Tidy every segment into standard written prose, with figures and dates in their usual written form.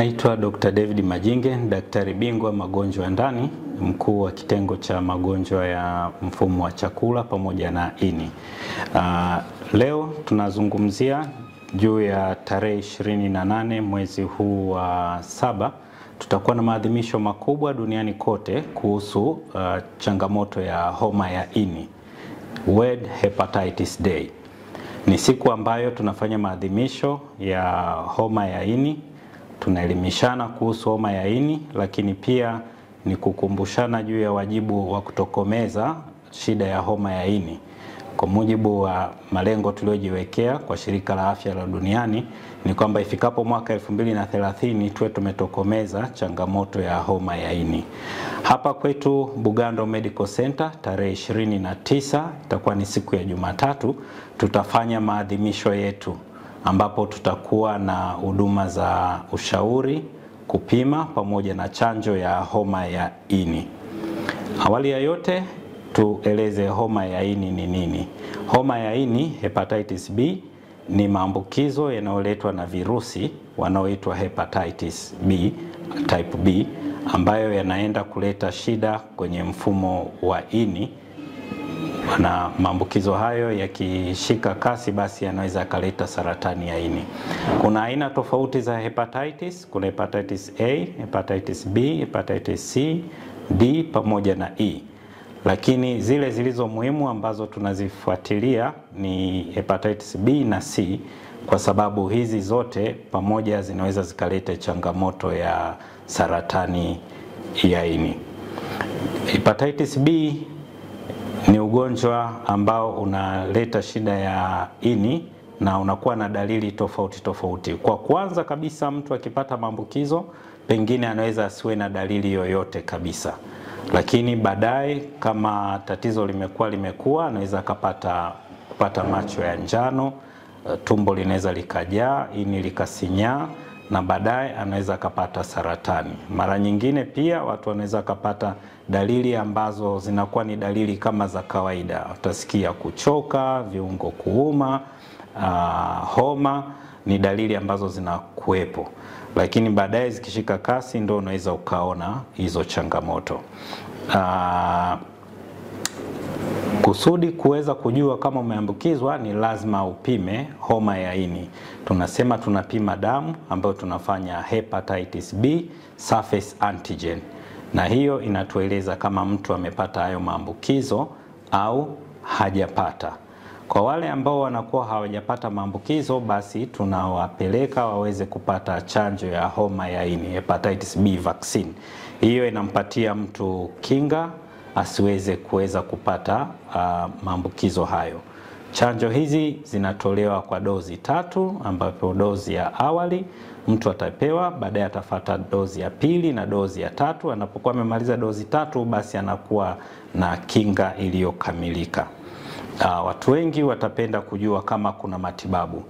Naitwa Dr. David Majinge, daktari bingwa magonjwa ya ndani, mkuu wa kitengo cha magonjwa ya mfumo wa chakula pamoja na ini. Leo tunazungumzia juu ya tarehe 28 mwezi huu wa 7. Tutakuwa na maadhimisho makubwa duniani kote kuhusu changamoto ya homa ya ini, World Hepatitis Day. Ni siku ambayo tunafanya maadhimisho ya homa ya ini. Tunaelimishana kuhusu homa ya ini, lakini pia ni kukumbushana juu ya wajibu wa kutokomeza shida ya homa ya ini. Kwa mujibu wa malengo tuliojiwekea kwa Shirika la Afya la Duniani ni kwamba ifikapo mwaka 2030 tuwe tumetokomeza changamoto ya homa ya ini. Hapa kwetu Bugando Medical Center tarehe 29 itakuwa ni siku ya Jumatatu, tutafanya maadhimisho yetu ambapo tutakuwa na huduma za ushauri, kupima pamoja na chanjo ya homa ya ini. Awali ya yote tueleze homa ya ini ni nini. Homa ya ini, hepatitis B, ni maambukizo yanayoletwa na virusi wanaoitwa hepatitis B, type B, ambayo yanaenda kuleta shida kwenye mfumo wa ini. Na maambukizo hayo yakishika kasi basi yanaweza kaleta saratani ya ini. Kuna aina tofauti za hepatitis, kuna hepatitis A, hepatitis B, hepatitis C, D pamoja na E. Lakini zile zilizo muhimu ambazo tunazifuatilia ni hepatitis B na C, kwa sababu hizi zote pamoja zinaweza zikaleta changamoto ya saratani ya ini. Hepatitis B ni ugonjwa ambao unaleta shida ya ini na unakuwa na dalili tofauti tofauti. Kwa kwanza kabisa, mtu akipata maambukizo pengine anaweza asiwe na dalili yoyote kabisa. Lakini baadaye kama tatizo limekuwa anaweza kupata macho ya njano, tumbo linaweza likajaa, ini likasinyaa, na baadaye anaweza kupata saratani. Mara nyingine pia watu wanaweza kupata dalili ambazo zinakuwa ni dalili kama za kawaida. Utasikia kuchoka, viungo kuuma, homa, ni dalili ambazo zinakuwepo. Lakini baadaye zikishika kasi ndio unaweza ukaona hizo changamoto. Kusudi kuweza kujua kama umeambukizwa ni lazima upime homa ya ini. Tunasema tunapima damu ambayo tunafanya hepatitis B surface antigen. Na hiyo inatueleza kama mtu amepata hayo maambukizo au hajapata. Kwa wale ambao wanakuwa hawajapata maambukizo, basi tunawapeleka waweze kupata chanjo ya homa ya ini, hepatitis B vaccine. Hiyo inampatia mtu kinga asiweze kupata maambukizo hayo. Chanjo hizi zinatolewa kwa dozi 3, ambapo dozi ya awali mtu atapewa, baadaye atafuata dozi ya pili na dozi ya 3. Anapokuwa amemaliza dozi 3 basi anakuwa na kinga iliyokamilika. Watu wengi watapenda kujua kama kuna matibabu.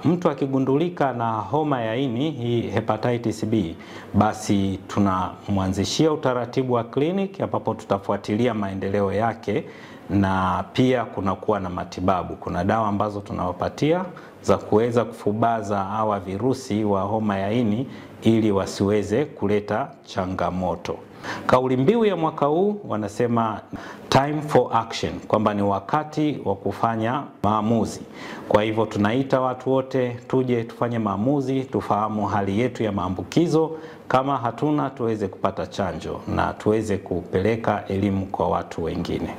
Mtu akigundulika na homa ya ini, hii hepatitis B, basi tunamwanzishia utaratibu wa kliniki ambapo tutafuatilia maendeleo yake, na pia kunakuwa na matibabu. Kuna dawa ambazo tunawapatia za kuweza kufubaza hawa virusi wa homa ya ini ili wasiweze kuleta changamoto. Kauli mbiu ya mwaka huu wanasema time for action, kwamba ni wakati wa kufanya maamuzi. Kwa hivyo tunaita watu wote tuje tufanye maamuzi, tufahamu hali yetu ya maambukizo. Kama hatuna, tuweze kupata chanjo na tuweze kupeleka elimu kwa watu wengine.